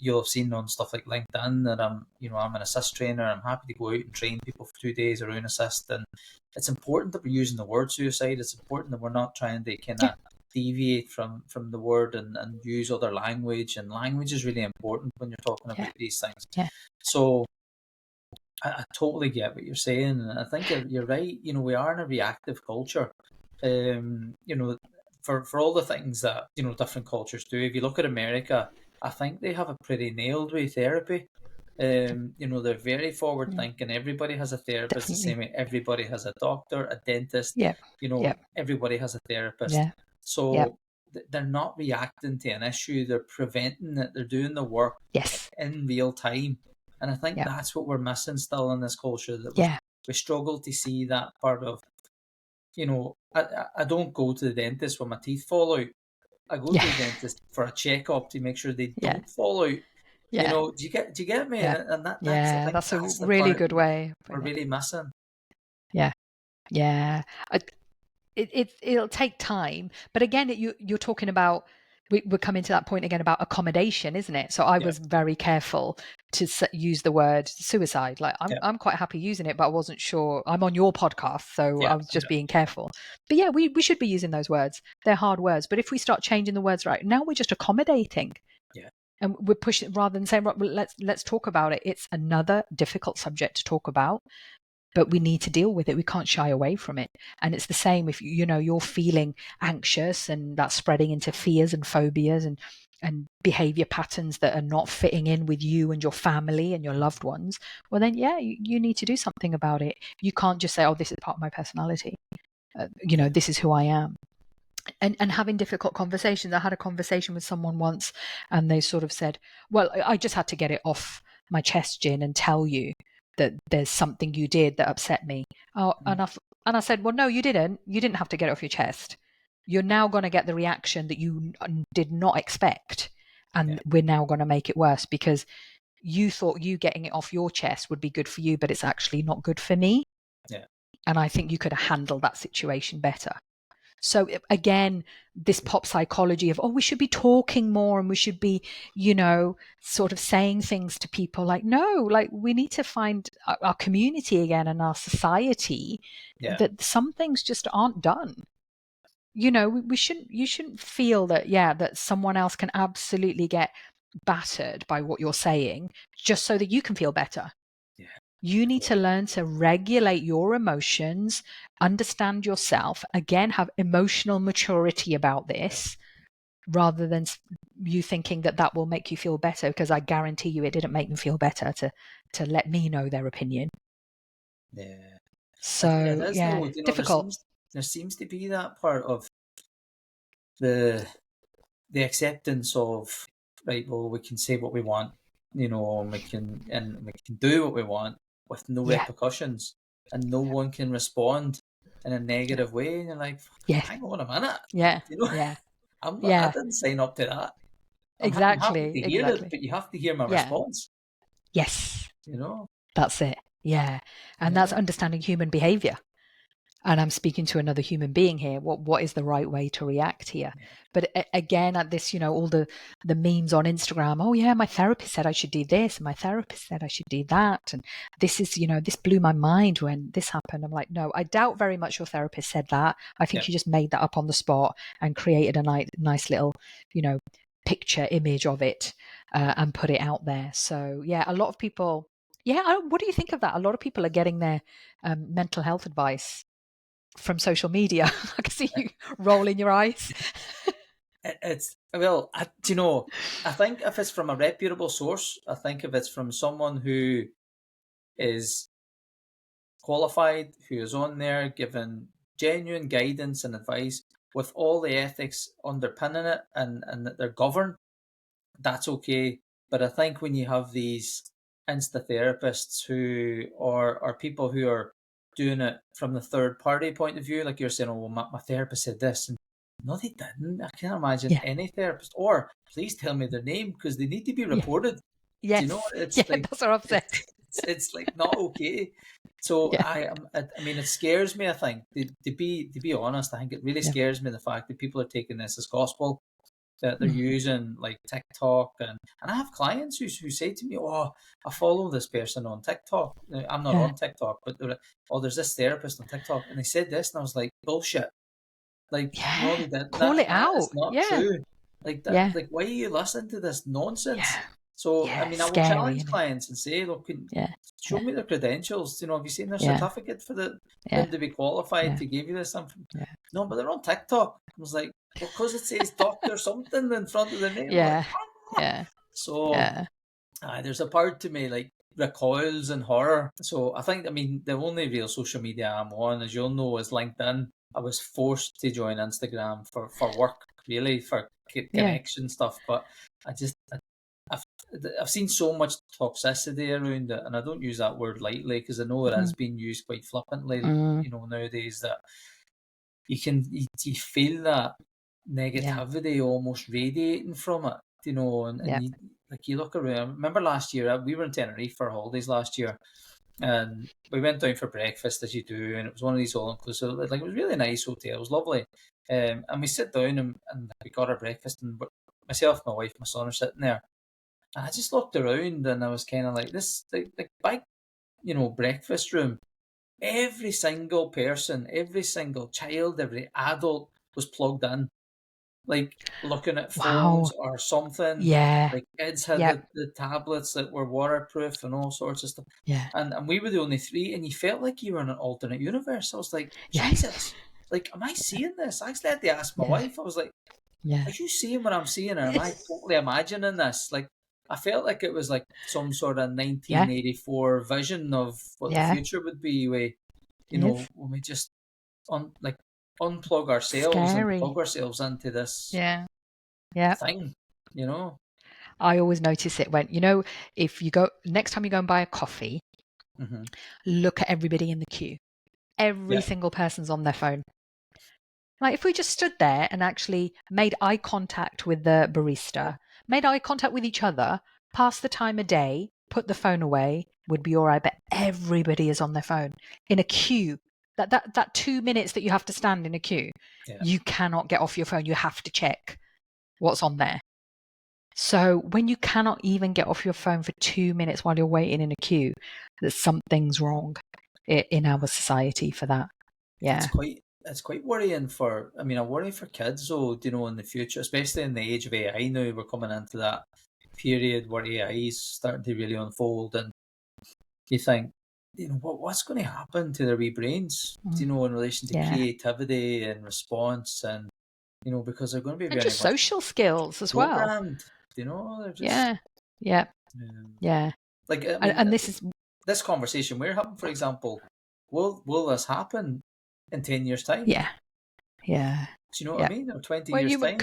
you'll have seen on stuff like LinkedIn that I'm an assist trainer. I'm happy to go out and train people for 2 days around assist, and it's important that we're using the word suicide. It's important that we're not trying to kind of deviate from the word and use other language. And language is really important when you're talking about these things. Yeah. So I totally get what you're saying, and I think you're right. We are in a reactive culture. For all the things that different cultures do. If you look at America, I think they have a pretty nailed way therapy. They're very forward thinking. Everybody has a therapist the same way everybody has a doctor, a dentist. Yeah. Everybody has a therapist. Yeah. So they're not reacting to an issue. They're preventing it. They're doing the work in real time. And I think that's what we're missing still in this culture. That we struggle to see that part of. I don't go to the dentist when my teeth fall out. I go to the dentist for a checkup to make sure they don't fall out. Do you get me? Yeah. And that's a really good way. We're really missing. Yeah. It'll take time, but again, you're talking about. We're coming to that point again about accommodation, isn't it? So I was very careful to use the word suicide. Like I'm quite happy using it, but I wasn't sure. I'm on your podcast, so I was just being careful. But we should be using those words. They're hard words. But if we start changing the words right now, we're just accommodating. Yeah. And we're pushing rather than saying, well, let's talk about it. It's another difficult subject to talk about. But we need to deal with it. We can't shy away from it. And it's the same if you're feeling anxious and that's spreading into fears and phobias and behavior patterns that are not fitting in with you and your family and your loved ones. Well, then, you need to do something about it. You can't just say, oh, this is part of my personality. This is who I am. And having difficult conversations. I had a conversation with someone once and they sort of said, well, I just had to get it off my chest, Jen, and tell you that there's something you did that upset me. And I said, well, no, you didn't. You didn't have to get it off your chest. You're now going to get the reaction that you did not expect. And we're now going to make it worse because you thought you getting it off your chest would be good for you, but it's actually not good for me. Yeah. And I think you could have handled that situation better. So again, this pop psychology of, we should be talking more and we should be, sort of saying things to people like, no, like we need to find our community again and our society that some things just aren't done. You shouldn't feel that, that someone else can absolutely get battered by what you're saying just so that you can feel better. Yeah. You need to learn to regulate your emotions, understand yourself, again, have emotional maturity about this, rather than you thinking that will make you feel better, because I guarantee you it didn't make them feel better to let me know their opinion. Yeah. So, difficult. There seems to be that part of the acceptance of, right, well, we can say what we want, and we can do what we want with no repercussions, and no one can respond in a negative way. And you're like, hang on a minute. I didn't sign up to that. I'm happy to hear it, but you have to hear my response. Yes. That's it. Yeah. And that's understanding human behavior. And I'm speaking to another human being here. What is the right way to react here? But again, at this, all the memes on Instagram. Oh yeah, my therapist said I should do this, and my therapist said I should do that, and this is, this blew my mind when this happened. I'm like, no, I doubt very much your therapist said that. I think you just made that up on the spot and created a nice little, picture image of it and put it out there. So a lot of people. What do you think of that? A lot of people are getting their mental health advice from social media. I can see you rolling your eyes. I think if it's from a reputable source, I think if it's from someone who is qualified, who is on there giving genuine guidance and advice with all the ethics underpinning it and that they're governed, that's okay. But I think when you have these insta therapists who are people who are doing it from the third party point of view, like you're saying, my therapist said this, and no, they didn't. I can't imagine any therapist. Or please tell me their name, because they need to be reported. Yes. It's like, that's what I'm saying. It's like not okay. So I mean, it scares me. I think to be honest, I think it really scares me, the fact that people are taking this as gospel. that they're using like TikTok, and I have clients who say to me, "Oh, I follow this person on TikTok. I'm not on TikTok, but they're like, oh, there's this therapist on TikTok, and they said this," and I was like, "Bullshit! Like, no, they didn't. Call it That is out. not Yeah. true. Like that. Yeah. Like, why are you listening to this nonsense?" Yeah. So, I Yeah. mean, I will Scary, challenge isn't it? clients and say, "Look, Yeah. show Yeah. me their credentials. You know, have you seen their Yeah. certificate for them Yeah. to be qualified Yeah. to give you this information?" Yeah. No, but they're on TikTok. I was like, "Well, because it says doctor something in front of the name." I'm like, Yeah. Yeah. so Yeah. there's a part to me like recoils in horror. So I think, I mean, the only real social media I'm on, as you'll know, is LinkedIn. I was forced to join Instagram for work, really, for Yeah. connection stuff. But I've, I've seen so much toxicity around it, and I don't use that word lightly because I know it has been used quite flippantly, Mm. you know, nowadays, that you feel that Yeah. negativity almost radiating from it, you know, and Yeah. you like you look around. Remember last year we were in Tenerife for holidays last year, and we went down for breakfast as you do, and it was one of these all inclusive. Like, it was really nice hotel, it was lovely, and we sit down and we got our breakfast, and myself, my wife, my son are sitting there, and I just looked around and I was kind of like, this like big, you know, breakfast room. Every single person, every single child, every adult was plugged in, like looking at Wow. phones or something. Yeah. Like, kids had Yeah. the tablets that were waterproof and all sorts of stuff. Yeah. And we were the only three, and you felt like you were in an alternate universe. I was like, Yeah. Jesus, like, am I seeing this? I actually had to ask my Yeah. wife. I was like, Yeah. are you seeing what I'm seeing, or am I totally imagining this? Like, I felt like it was like some sort of Yeah. 1984 vision of what the Yeah. future would be, where, you It know, is when we just unplug ourselves and scary. plug ourselves into this Yeah. Yeah. thing, you know. I always notice it when, you know, if you go, next time you go and buy a coffee, Mm-hmm. look at everybody in the queue. Every Yeah, single person's on their phone. Like, if we just stood there and actually made eye contact with the barista, made eye contact with each other, passed the time of day, put the phone away, would be all right. But everybody is on their phone in a queue. That 2 minutes that you have to stand in a queue, yeah. you cannot get off your phone. You have to check what's on there. So when you cannot even get off your phone for 2 minutes while you're waiting in a queue, there's something's wrong in our society for that. Yeah. It's quite worrying for. I mean, I worry for kids, though. You know, in the future, especially in the age of AI now, we're coming into that period where AI is starting to really unfold, and you think, you know, what's going to happen to their wee brains? You know, in relation to Yeah. creativity and response, and you know, because they're going to be And very just much social skills as well. programmed. You know, they're just Yeah. Yeah. um, Yeah. like, I mean, And this is, this conversation we're having, for example, will this happen in 10 years' time? yeah. Yeah. Do you know what Yeah. I mean? Or 20 Well, years' time?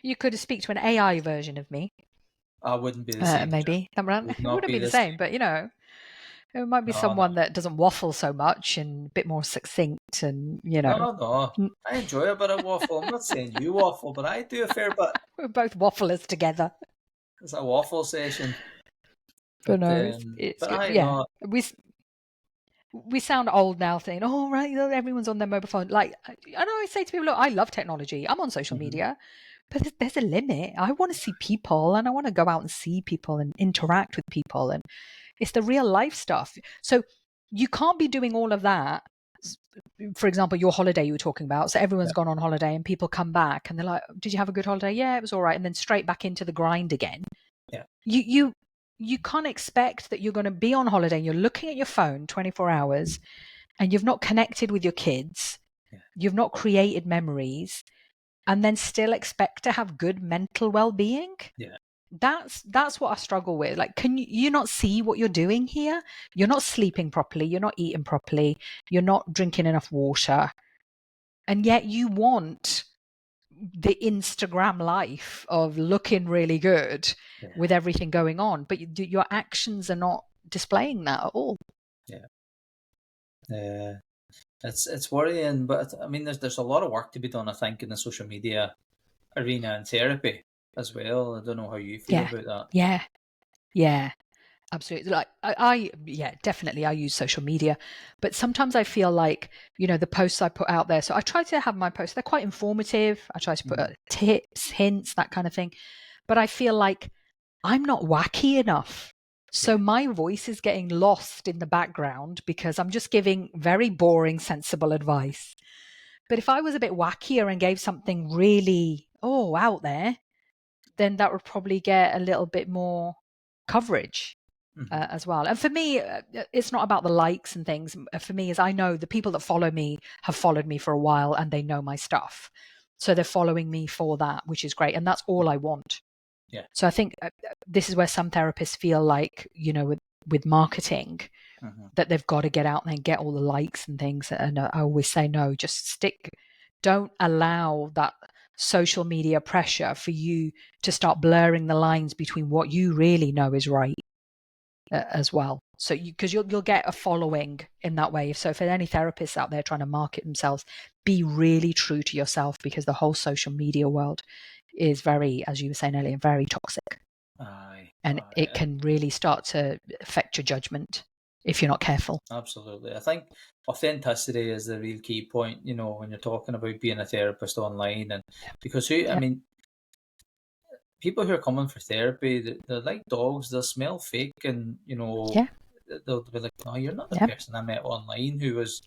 you could speak to an AI version of me, I wouldn't be the same. maybe. Would It not wouldn't be be the the same, same. but you know, it might be No, no. someone that doesn't waffle so much and a bit more succinct and, you know, No, no. I enjoy a bit of waffle. I'm not saying you waffle, but I do a fair bit. we're both wafflers together. It's a waffle session. But But no, it's but good. I Yeah. know. We sound old now saying, oh, right, you know, everyone's on their mobile phone. Like, I know I say to people, look, I love technology. I'm on social Mhm. media, but there's a limit. I want to see people and I want to go out and see people and interact with people. And it's the real life stuff. So you can't be doing all of that. For example, your holiday you were talking about. So everyone's Yeah, gone on holiday and people come back and they're like, did you have a good holiday? Yeah, it was all right. And then straight back into the grind again. yeah, You can't expect that you're going to be on holiday and you're looking at your phone 24 hours and you've not connected with your kids, yeah, you've not created memories, and then still expect to have good mental well-being. yeah, That's what I struggle with. Like, can you not see what you're doing here? You're not sleeping properly, you're not eating properly, you're not drinking enough water, and yet you want the Instagram life of looking really good yeah, with everything going on, but your actions are not displaying that at all. yeah. It's worrying, but I mean, there's a lot of work to be done, I think, in the social media arena and therapy as well. I don't know how you feel Yeah, about that. yeah, yeah. Absolutely. Like yeah, definitely I use social media, but sometimes I feel like, the posts I put out there. So I try to have my posts, they're quite informative. I try to put tips, hints, that kind of thing. But I feel like I'm not wacky enough. So Yeah. my voice is getting lost in the background because I'm just giving very boring, sensible advice. But if I was a bit wackier and gave something really, out there, then that would probably get a little bit more coverage as well. And for me, it's not about the likes and things. For me, is I know the people that follow me have followed me for a while and they know my stuff. So they're following me for that, which is great. And that's all I want. Yeah. So I think this is where some therapists feel like, with marketing, that they've got to get out there and get all the likes and things. And I always say, no, just stick. Don't allow that social media pressure for you to start blurring the lines between what you really know is right as well. So because you'll get a following in that way. So if there are any therapists out there trying to market themselves, be really true to yourself, because the whole social media world is very, as you were saying earlier, very toxic. And it can really start to affect your judgment if you're not careful. Absolutely. I think authenticity is the real key point, when you're talking about being a therapist online. And because I mean, people who are coming for therapy, they're like dogs. They'll smell fake, and they'll be like, "No, you're not the person I met online who was,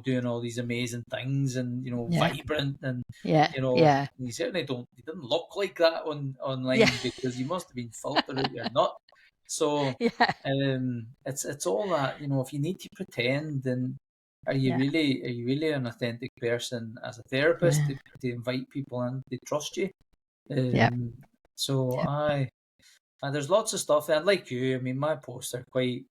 doing all these amazing things and vibrant and you certainly don't. You didn't look like that online because you must have been filtered out your nut." So it's all that, if you need to pretend, then are you really an authentic person as a therapist to invite people in to trust you? So there's lots of stuff, and like you, I mean, my posts are quite,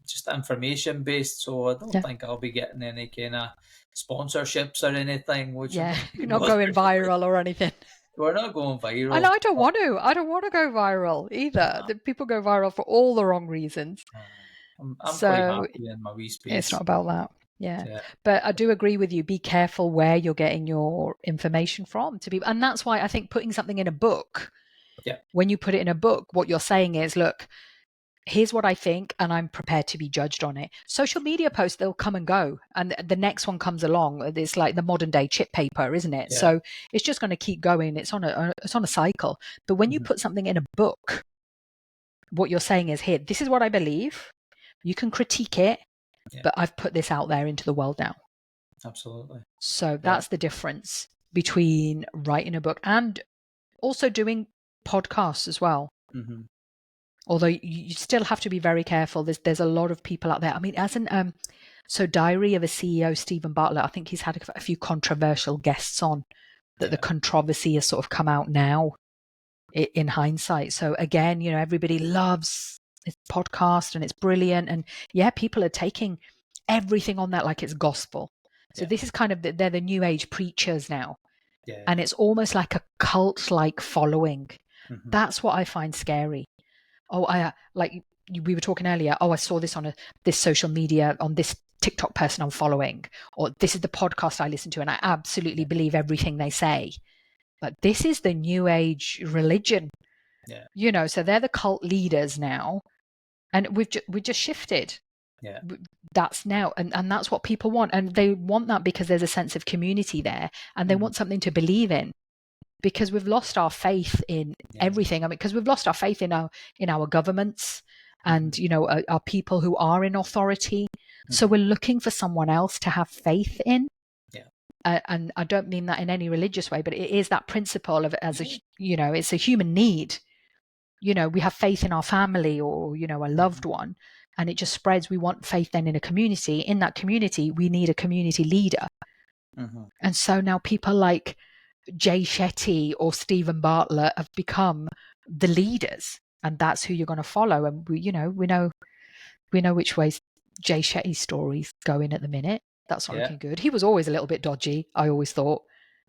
just information based, so I don't think I'll be getting any kind of sponsorships or anything. Which you're not going viral or anything. We're not going viral. And I don't want to go viral either. The people go viral for all the wrong reasons. I'm quite happy in my wee space. It's not about that. Yeah. But I do agree with you. Be careful where you're getting your information from. And that's why I think putting something in a book, when you put it in a book, what you're saying is, look, here's what I think, and I'm prepared to be judged on it. Social media posts, they'll come and go, and the next one comes along. It's like the modern day chip paper, isn't it? So it's just going to keep going. It's on a cycle. But when you put something in a book, what you're saying is, here, this is what I believe. You can critique it, but I've put this out there into the world now. Absolutely. So that's the difference between writing a book and also doing podcasts as well. Although you still have to be very careful. There's a lot of people out there. I mean, so Diary of a CEO, Stephen Bartlett, I think he's had a few controversial guests on that the controversy has sort of come out now in hindsight. So again, everybody loves his podcast and it's brilliant. And people are taking everything on that like it's gospel. So this is kind of, they're the new age preachers now. And it's almost like a cult-like following. That's what I find scary. Like we were talking earlier, I saw this on this social media, on this TikTok person I'm following, or this is the podcast I listen to, and I absolutely believe everything they say. But this is the new age religion, so they're the cult leaders now, and we just shifted. That's now, and that's what people want, and they want that because there's a sense of community there, and they want something to believe in. Because we've lost our faith in everything. I mean, because we've lost our faith in our governments and, our people who are in authority. So we're looking for someone else to have faith in. And I don't mean that in any religious way, but it is that principle of, it's a human need. We have faith in our family or, a loved one, and it just spreads. We want faith then in a community. In that community, we need a community leader. And so now people like Jay Shetty or Stephen Bartlett have become the leaders, and that's who you're going to follow. And we know which ways Jay Shetty's story's going at the minute. That's not looking good. He was always a little bit dodgy, I always thought.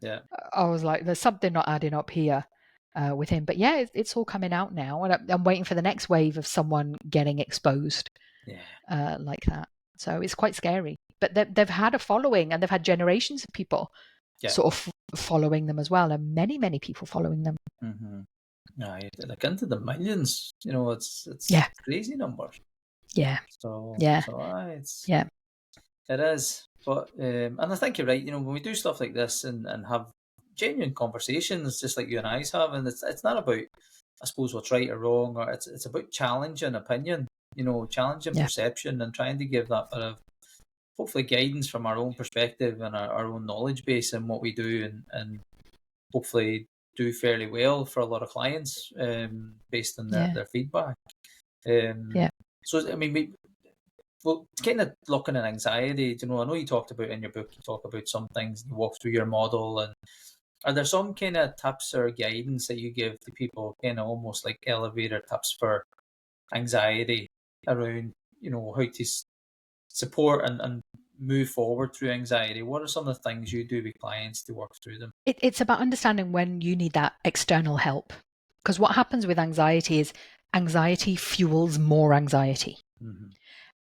I was like, there's something not adding up here with him. But it's all coming out now, and I'm waiting for the next wave of someone getting exposed like that. So it's quite scary. But they've had a following, and they've had generations of people sort of following them as well, and many people following them. Like into the millions. It's Yeah. crazy numbers. Yeah. So Yeah. Yeah. it is. But and I think you're right. When we do stuff like this and have genuine conversations, just like you and I's have, and it's not about, I suppose, what's right or wrong, or it's about challenging opinion. Challenging Yeah. perception, and trying to give that bit of, hopefully, guidance from our own perspective and our own knowledge base in what we do, and hopefully do fairly well for a lot of clients, based on Yeah. their feedback. Yeah. So, I mean, well, kind of looking at anxiety, I know you talked about in your book, you talk about some things, you walk through your model, and are there some kind of tips or guidance that you give to people, kind of almost like elevator tips for anxiety around, how to support and move forward through anxiety? What are some of the things you do with clients to work through them? It's about understanding when you need that external help. Because what happens with anxiety is anxiety fuels more anxiety,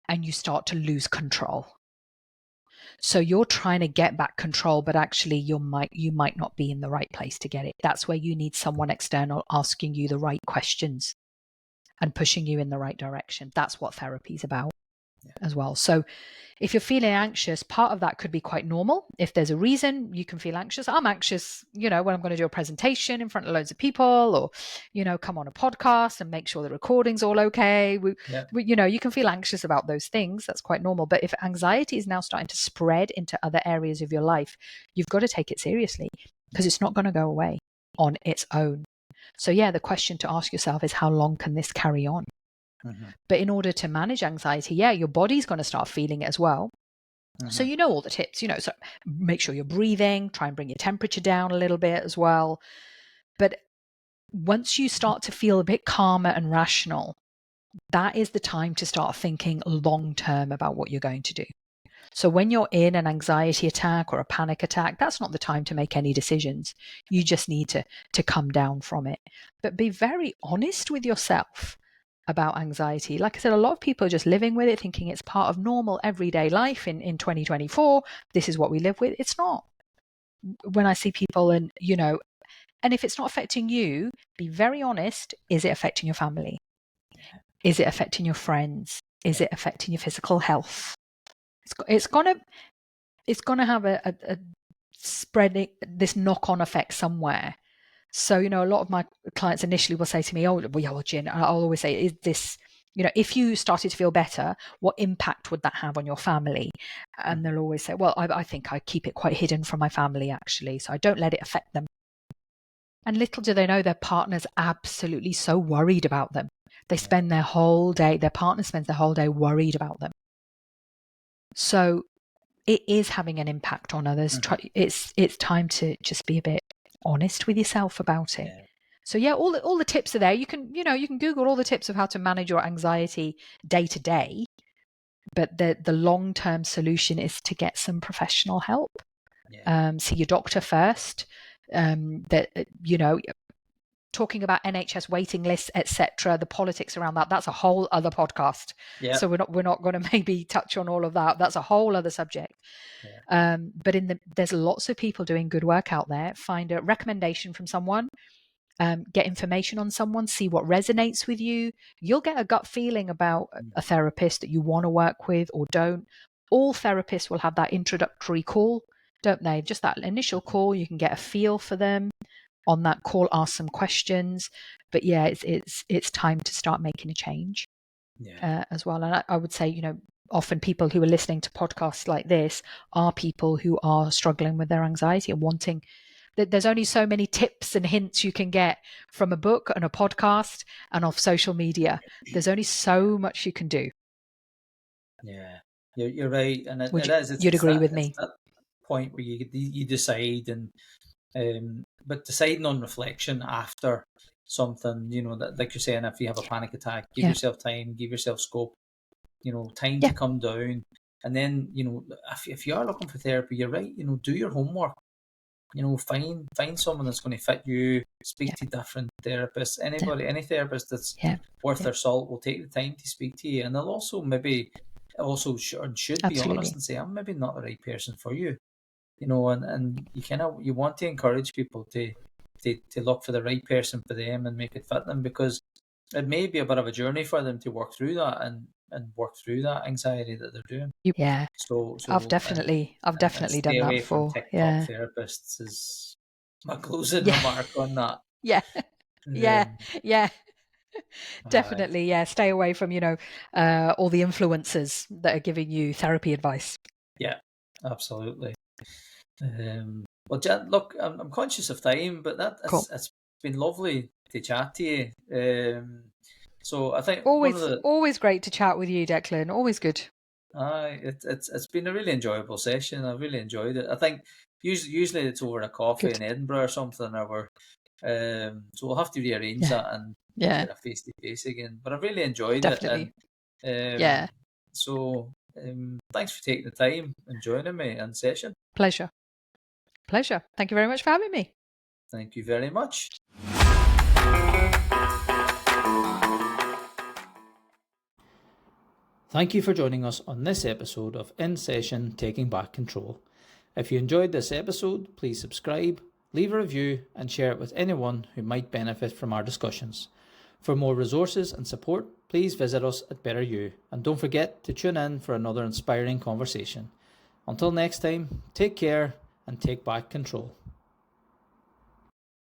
and you start to lose control. So you're trying to get back control, but actually you might not be in the right place to get it. That's where you need someone external asking you the right questions and pushing you in the right direction. That's what therapy is about as well. So if you're feeling anxious, part of that could be quite normal. If there's a reason you can feel anxious, I'm anxious, when I'm going to do a presentation in front of loads of people, or, come on a podcast and make sure the recording's all okay. You can feel anxious about those things. That's quite normal. But if anxiety is now starting to spread into other areas of your life, you've got to take it seriously, because it's not going to go away on its own. So yeah, the question to ask yourself is, how long can this carry on? But in order to manage anxiety, your body's going to start feeling it as well. So all the tips, so make sure you're breathing, try and bring your temperature down a little bit as well. But once you start to feel a bit calmer and rational, that is the time to start thinking long term about what you're going to do. So when you're in an anxiety attack or a panic attack, that's not the time to make any decisions. You just need to come down from it. But be very honest with yourself about anxiety. Like I said, a lot of people are just living with it, thinking it's part of normal everyday life in 2024. This is what we live with. It's not. When I see people and if it's not affecting you, be very honest. Is it affecting your family? Is it affecting your friends? Is it affecting your physical health? It's gonna have a spreading, this knock-on effect somewhere. So, a lot of my clients initially will say to me, oh, well, Jen, I'll always say, is this, if you started to feel better, what impact would that have on your family? And they'll always say, well, I think I keep it quite hidden from my family, actually. So I don't let it affect them. And little do they know, their partner's absolutely so worried about them. They spend their partner spends their whole day worried about them. So it is having an impact on others. It's time to just be a bit honest with yourself about it. So all the tips are there. You can Google all the tips of how to manage your anxiety day to day, but the long-term solution is to get some professional help. See your doctor first. Talking about NHS waiting lists, etc., the politics around that's a whole other podcast. So we're not going to maybe touch on all of that. That's a whole other subject. But there's lots of people doing good work out there. Find a recommendation from someone, get information on someone, see what resonates with you. You'll get a gut feeling about a therapist that you want to work with or don't. All therapists will have that introductory call, don't they? Just that initial call, you can get a feel for them. On that call, ask some questions. But it's time to start making a change as well. And I would say, often people who are listening to podcasts like this are people who are struggling with their anxiety and wanting. There's only so many tips and hints you can get from a book and a podcast and off social media. There's only so much you can do. Yeah, you're right, and you'd agree with me? It's that point where you decide, and but deciding on reflection after something, that, like you're saying, if you have a panic attack, give yourself time, give yourself scope, time to come down, and then if you are looking for therapy, you're right, do your homework. Find someone that's going to fit you. Speak to different therapists. Any therapist that's worth their salt will take the time to speak to you, and they'll also should be honest and say, I'm maybe not the right person for you. And you want to encourage people to to look for the right person for them and make it fit them, because it may be a bit of a journey for them to work through that and work through that anxiety that they're doing. Yeah. So I've definitely and done stay that away from before. TikTok therapists is my closing Yeah. remark on that. Yeah. Yeah. Um, Yeah. aye. Definitely. Yeah. Stay away from, all the influencers that are giving you therapy advice. Yeah, absolutely. Well, Jen, look, I'm conscious of time, but Cool. it's been lovely to chat to you. So I think one of the Always great to chat with you, Declan. Always good. it's been a really enjoyable session. I really enjoyed it. I think usually it's over a coffee Good. in Edinburgh or something, or so we'll have to rearrange that and Yeah. get a face to face again. But I really enjoyed Definitely. it, and Yeah. so thanks for taking the time and joining me on session. Pleasure. Thank you very much for having me. Thank you very much. Thank you for joining us on this episode of In Session Taking Back Control. If you enjoyed this episode, please subscribe, leave a review, and share it with anyone who might benefit from our discussions. For more resources and support, please visit us at Better You, and don't forget to tune in for another inspiring conversation. Until next time, take care and take back control.